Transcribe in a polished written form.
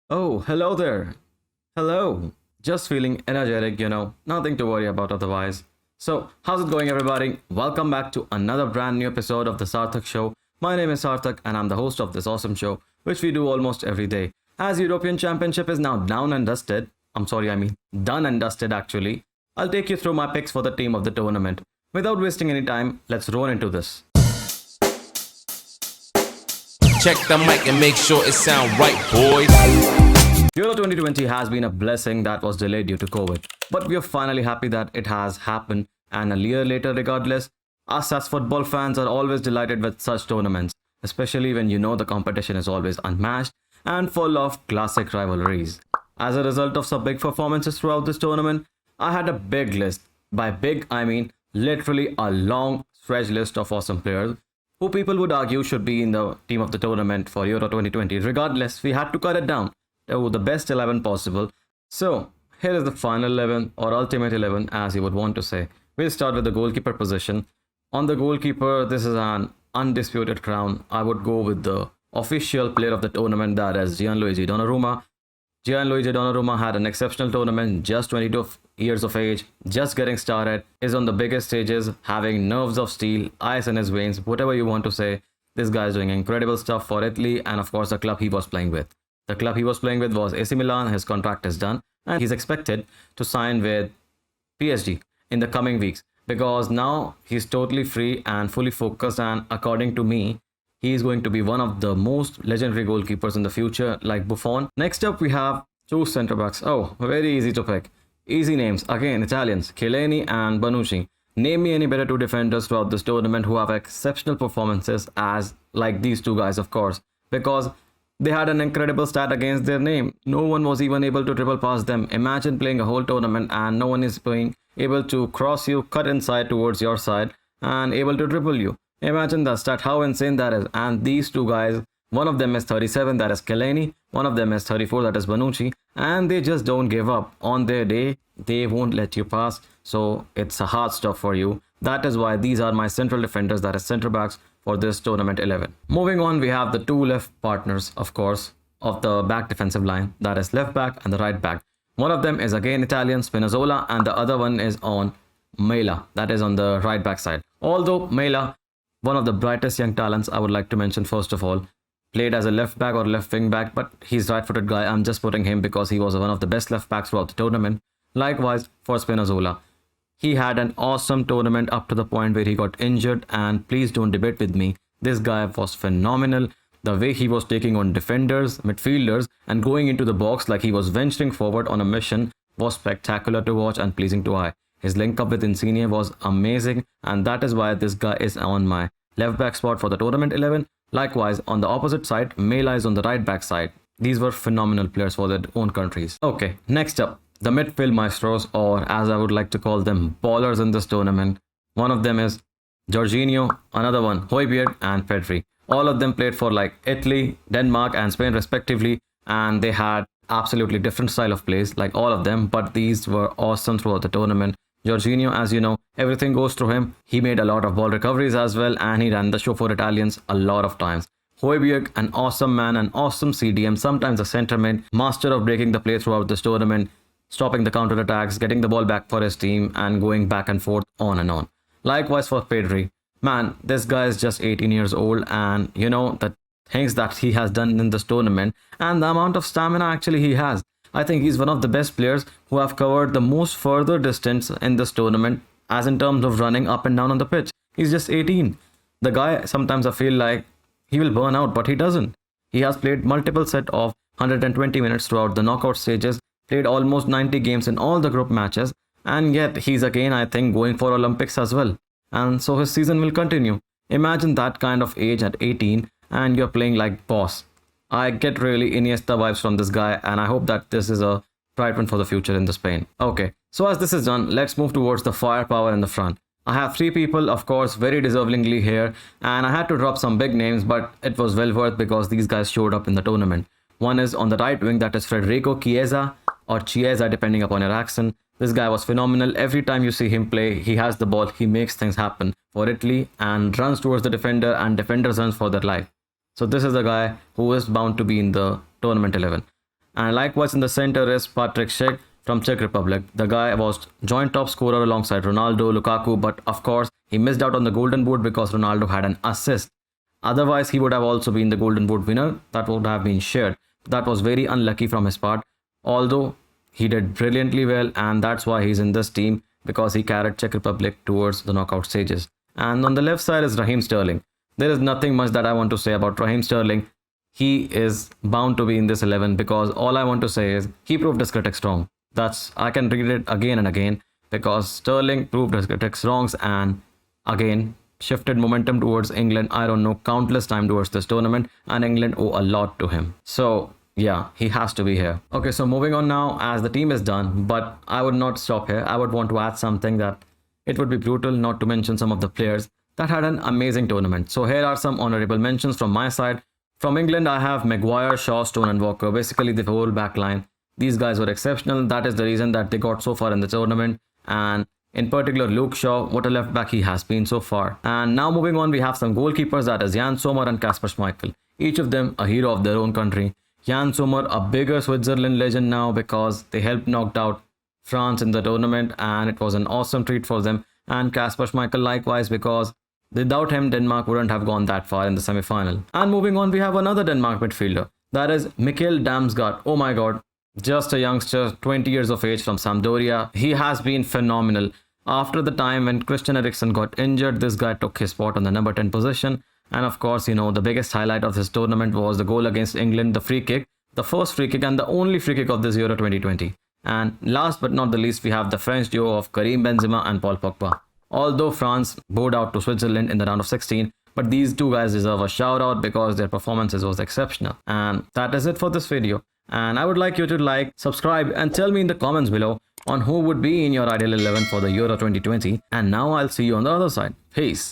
Oh, hello there. Hello. Just feeling energetic, nothing to worry about otherwise. So, how's it going, everybody? Welcome back to another brand new episode of the Sarthak Show. My name is Sarthak, and I'm the host of this awesome show, which we do almost every day. As European Championship is now down and dusted, done and dusted actually, I'll take you through my picks for the team of the tournament. Without wasting any time, let's roll into this. Check the mic and make sure it sound right, boys. Euro 2020 has been a blessing that was delayed due to COVID, but we are finally happy that it has happened, and a year later, regardless, us as football fans are always delighted with such tournaments, especially when you know the competition is always unmatched and full of classic rivalries. As a result of some big performances throughout this tournament, I had a big list. By big, I mean literally a long stretch list of awesome players who people would argue should be in the team of the tournament for Euro 2020. Regardless, we had to cut it down to the best 11 possible. So, here is the final 11 or ultimate 11 as you would want to say. We'll start with the goalkeeper position. On the goalkeeper, this is an undisputed crown. I would go with the official player of the tournament, that is Gianluigi Donnarumma. Gianluigi Donnarumma had an exceptional tournament, just 22 years of age, just getting started, is on the biggest stages, having nerves of steel, ice in his veins, whatever you want to say. This guy is doing incredible stuff for Italy and of course the club he was playing with. The club he was playing with was AC Milan, his contract is done and he's expected to sign with PSG in the coming weeks because now he's totally free and fully focused, and according to me, he is going to be one of the most legendary goalkeepers in the future, like Buffon. Next up, we have two centre backs. Oh, very easy to pick. Easy names. Again, Italians. Chiellini and Bonucci. Name me any better two defenders throughout this tournament who have exceptional performances as like these two guys, of course. Because they had an incredible stat against their name. No one was even able to dribble past them. Imagine playing a whole tournament and no one is being able to cross you, cut inside towards your side, and able to dribble you. Imagine the stat, how insane that is. And these two guys, one of them is 37, that is Chiellini, one of them is 34, that is Bonucci, and they just don't give up. On their day, they won't let you pass, so it's a hard stuff for you. That is why these are my central defenders, that is centre backs for this tournament 11. Moving on, we have the two left partners, of course, of the back defensive line, that is left back and the right back. One of them is again Italian, Spinazzola, and the other one is on Mela, that is on the right back side. Although Mela, one of the brightest young talents, I would like to mention first of all, played as a left back or left wing back, but he's right-footed guy. I'm just putting him because he was one of the best left backs throughout the tournament. Likewise for Spinazzola, he had an awesome tournament up to the point where he got injured, and please don't debate with me. This guy was phenomenal. The way he was taking on defenders, midfielders, and going into the box like he was venturing forward on a mission was spectacular to watch and pleasing to eye. His link up with Insigne was amazing, and that is why this guy is on my left back spot for the tournament 11. Likewise, on the opposite side, Mela is on the right back side. These were phenomenal players for their own countries. Okay, next up, the midfield maestros, or as I would like to call them, ballers in this tournament. One of them is Jorginho, another one, Højbjerg and Pedri. All of them played for like Italy, Denmark and Spain respectively, and they had absolutely different style of plays, like all of them, but these were awesome throughout the tournament. Jorginho, as you know, everything goes through him. He made a lot of ball recoveries as well, and he ran the show for Italians a lot of times. Højbjerg, an awesome man, an awesome CDM, sometimes a centre mid, master of breaking the play throughout this tournament, stopping the counter attacks, getting the ball back for his team, and going back and forth on and on. Likewise for Pedri. Man, this guy is just 18 years old, and you know the things that he has done in this tournament and the amount of stamina actually he has. I think he's one of the best players who have covered the most further distance in this tournament as in terms of running up and down on the pitch. He's just 18. The guy, sometimes I feel like he will burn out, but he doesn't. He has played multiple set of 120 minutes throughout the knockout stages, played almost 90 games in all the group matches, and yet he's again, I think, going for Olympics as well. And so his season will continue. Imagine that kind of age at 18 and you're playing like boss. I get really Iniesta vibes from this guy, and I hope that this is a bright one for the future in the Spain. Okay, so as this is done, let's move towards the firepower in the front. I have three people, of course, very deservingly here, and I had to drop some big names, but it was well worth because these guys showed up in the tournament. One is on the right wing, that is Federico Chiesa, or Chiesa depending upon your accent. This guy was phenomenal. Every time you see him play, he has the ball, he makes things happen for Italy and runs towards the defender, and defenders runs for their life. So this is a guy who is bound to be in the tournament 11. And likewise in the center is Patrick Schick from Czech Republic. The guy was joint top scorer alongside Ronaldo, Lukaku, but of course he missed out on the golden boot because Ronaldo had an assist. Otherwise, he would have also been the golden boot winner. That would have been shared. That was very unlucky from his part. Although he did brilliantly well, and that's why he's in this team, because he carried Czech Republic towards the knockout stages. And on the left side is Raheem Sterling. There is nothing much that I want to say about Raheem Sterling. He is bound to be in this 11 because all I want to say is he proved his critics wrong. I can read it again and again because Sterling proved his critics wrongs and again shifted momentum towards England. I don't know, countless time towards this tournament, and England owe a lot to him. So yeah, he has to be here. Okay, so moving on now, as the team is done, but I would not stop here. I would want to add something that it would be brutal not to mention some of the players that had an amazing tournament. So here are some honorable mentions from my side. From England, I have Maguire, Shaw, Stone and Walker, basically the whole back line. These guys were exceptional. That is the reason that they got so far in the tournament. And in particular, Luke Shaw, what a left back he has been so far. And now moving on, we have some goalkeepers, that is Jan Sommer and Kasper Schmeichel. Each of them a hero of their own country. Jan Sommer, a bigger Switzerland legend now because they helped knocked out France in the tournament and it was an awesome treat for them. And Kasper Schmeichel likewise, because without him, Denmark wouldn't have gone that far in the semi-final. And moving on, we have another Denmark midfielder. That is Mikkel Damsgaard. Oh my god. Just a youngster, 20 years of age from Sampdoria. He has been phenomenal. After the time when Christian Eriksen got injured, this guy took his spot on the number 10 position. And of course, you know, the biggest highlight of this tournament was the goal against England, the free kick. The first free kick and the only free kick of this Euro 2020. And last but not the least, we have the French duo of Karim Benzema and Paul Pogba. Although France bowed out to Switzerland in the round of 16, but these two guys deserve a shout out because their performances was exceptional. And that is it for this video. And I would like you to like, subscribe and tell me in the comments below on who would be in your ideal 11 for the Euro 2020. And now I'll see you on the other side. Peace.